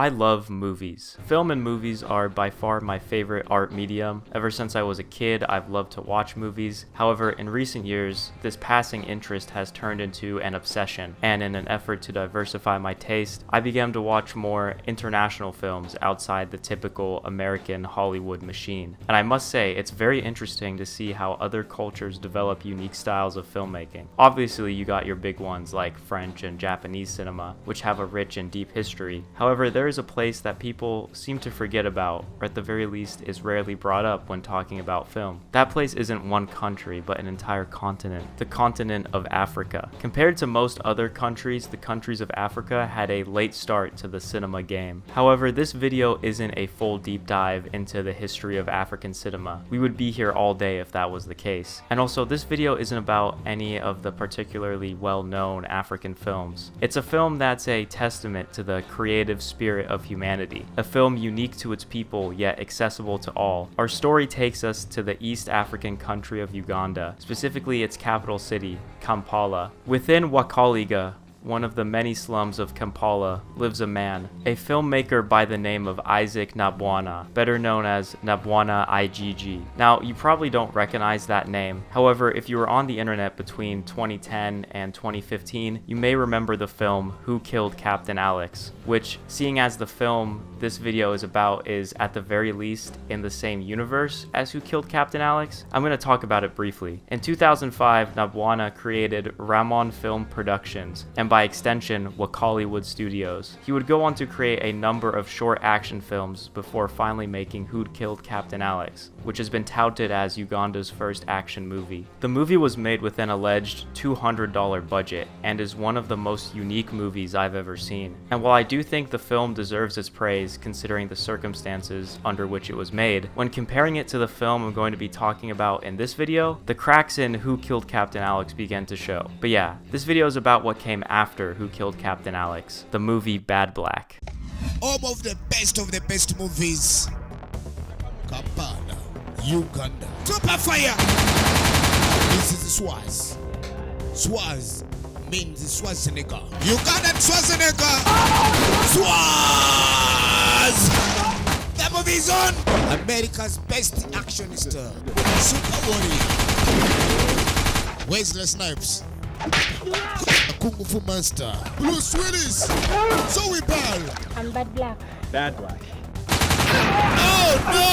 I love movies. Film and movies are by far my favorite art medium. Ever since I was a kid, I've loved to watch movies. However, in recent years, this passing interest has turned into an obsession, and in an effort to diversify my taste, I began to watch more international films outside the typical American Hollywood machine. And I must say, it's very interesting to see how other cultures develop unique styles of filmmaking. Obviously, you got your big ones like French and Japanese cinema, which have a rich and deep history. However, there is a place that people seem to forget about, or at the very least is rarely brought up when talking about film. That place isn't one country, but an entire continent, the continent of Africa. Compared to most other countries, the countries of Africa had a late start to the cinema game. However, this video isn't a full deep dive into the history of African cinema. We would be here all day if that was the case. And also, this video isn't about any of the particularly well-known African films. It's a film that's a testament to the creative spirit of humanity, a film unique to its people yet accessible to all. Our story takes us to the East African country of Uganda, specifically its capital city, Kampala. Within Wakaliwood, one of the many slums of Kampala, lives a man, a filmmaker by the name of Isaac Nabwana, better known as Nabwana IGG. Now, you probably don't recognize that name. However, if you were on the internet between 2010 and 2015, you may remember the film Who Killed Captain Alex, which, seeing as the film this video is about is at the very least in the same universe as Who Killed Captain Alex, I'm going to talk about it briefly. In 2005, Nabwana created Ramon Film Productions, and by extension, Wakaliwood Studios. He would go on to create a number of short action films before finally making Who Killed Captain Alex, which has been touted as Uganda's first action movie. The movie was made with an alleged $200 budget and is one of the most unique movies I've ever seen. And while I do think the film deserves its praise considering the circumstances under which it was made, when comparing it to the film I'm going to be talking about in this video, the cracks in Who Killed Captain Alex began to show. But yeah, this video is about what came after Who Killed Captain Alex, the movie Bad Black. All of the best movies. Kampala, Uganda. Super fire! This is Swaz. Swaz means Schwarzenegger. Ugandan Schwarzenegger! Swaz! That movie is on! America's best action star. Super warrior. Wesley Snipes. Kung Fu Master. Bruce Willis. Zoe Bell. I'm Bad Black. Bad Black. Oh no!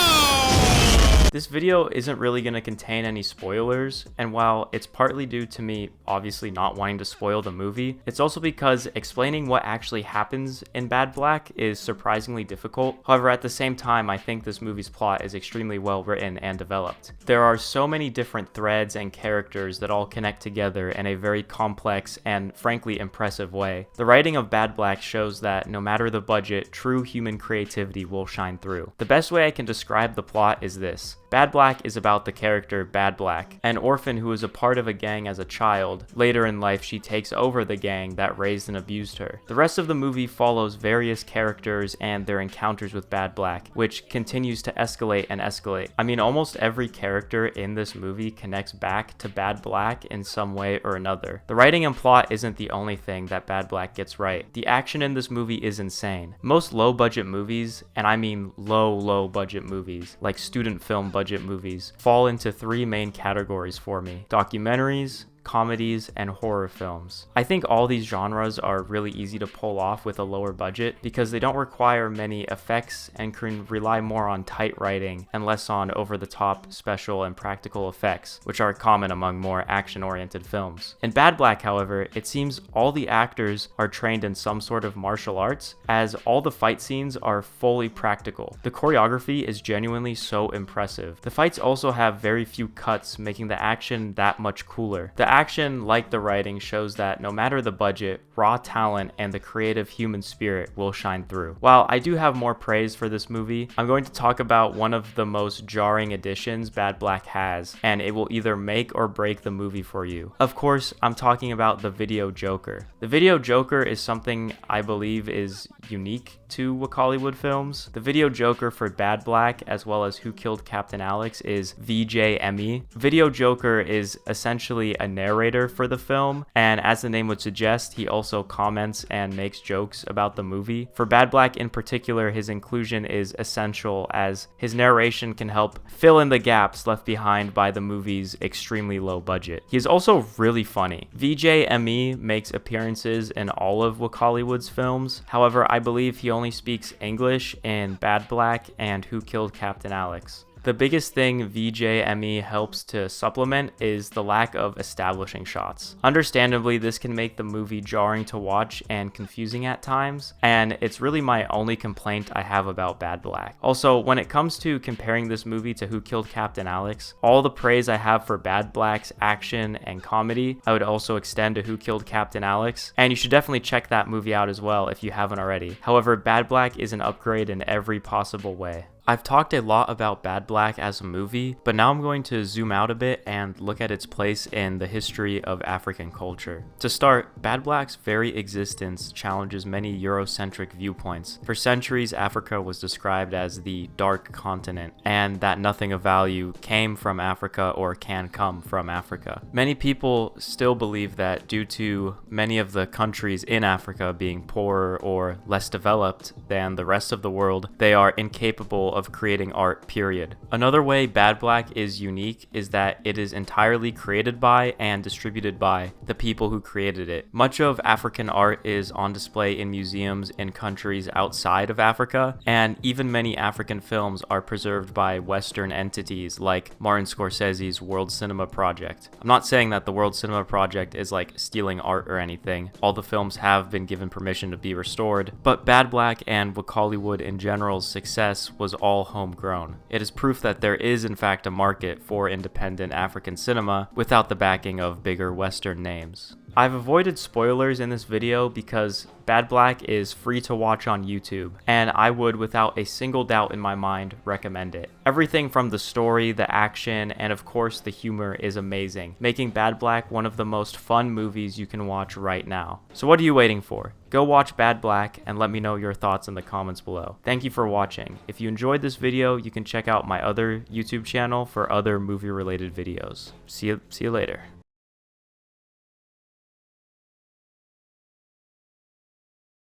This video isn't really going to contain any spoilers, and while it's partly due to me obviously not wanting to spoil the movie, it's also because explaining what actually happens in Bad Black is surprisingly difficult. However, at the same time, I think this movie's plot is extremely well written and developed. There are so many different threads and characters that all connect together in a very complex and frankly impressive way. The writing of Bad Black shows that no matter the budget, true human creativity will shine through. The best way I can describe the plot is this. Bad Black is about the character Bad Black, an orphan who was a part of a gang as a child. Later in life, she takes over the gang that raised and abused her. The rest of the movie follows various characters and their encounters with Bad Black, which continues to escalate and escalate. I mean, almost every character in this movie connects back to Bad Black in some way or another. The writing and plot isn't the only thing that Bad Black gets right. The action in this movie is insane. Most low-budget movies, and I mean low-budget movies, like student film budget movies, fall into three main categories for me: documentaries, comedies, and horror films. I think all these genres are really easy to pull off with a lower budget because they don't require many effects and can rely more on tight writing and less on over-the-top special and practical effects, which are common among more action-oriented films. In Bad Black, however, it seems all the actors are trained in some sort of martial arts, as all the fight scenes are fully practical. The choreography is genuinely so impressive. The fights also have very few cuts, making the action that much cooler. The action, like the writing, shows that no matter the budget, raw talent and the creative human spirit will shine through. While I do have more praise for this movie, I'm going to talk about one of the most jarring additions Bad Black has, and it will either make or break the movie for you. Of course, I'm talking about the video Joker. The video Joker is something I believe is unique to Wakaliwood films. The video Joker for Bad Black, as well as Who Killed Captain Alex, is VJME. Video Joker is essentially a narrative narrator for the film, and as the name would suggest, he also comments and makes jokes about the movie. For Bad Black in particular, his inclusion is essential as his narration can help fill in the gaps left behind by the movie's extremely low budget. He is also really funny. VJ ME makes appearances in all of Wakaliwood's films. However, I believe he only speaks English in Bad Black and Who Killed Captain Alex. The biggest thing VJ-ME helps to supplement is the lack of establishing shots. Understandably, this can make the movie jarring to watch and confusing at times, and it's really my only complaint I have about Bad Black. Also, when it comes to comparing this movie to Who Killed Captain Alex, all the praise I have for Bad Black's action and comedy, I would also extend to Who Killed Captain Alex, and you should definitely check that movie out as well if you haven't already. However, Bad Black is an upgrade in every possible way. I've talked a lot about Bad Black as a movie, but now I'm going to zoom out a bit and look at its place in the history of African culture. To start, Bad Black's very existence challenges many Eurocentric viewpoints. For centuries, Africa was described as the dark continent, and that nothing of value came from Africa or can come from Africa. Many people still believe that due to many of the countries in Africa being poorer or less developed than the rest of the world, they are incapable of creating art, period. Another way Bad Black is unique is that it is entirely created by and distributed by the people who created it. Much of African art is on display in museums in countries outside of Africa, and even many African films are preserved by Western entities like Martin Scorsese's World Cinema Project. I'm not saying that the World Cinema Project is like stealing art or anything. All the films have been given permission to be restored, but Bad Black and Wakaliwood in general's success was all homegrown. It is proof that there is in fact a market for independent African cinema without the backing of bigger Western names. I've avoided spoilers in this video because Bad Black is free to watch on YouTube, and I would, without a single doubt in my mind, recommend it. Everything from the story, the action, and of course the humor is amazing, making Bad Black one of the most fun movies you can watch right now. So what are you waiting for? Go watch Bad Black and let me know your thoughts in the comments below. Thank you for watching. If you enjoyed this video, you can check out my other YouTube channel for other movie-related videos. See you later.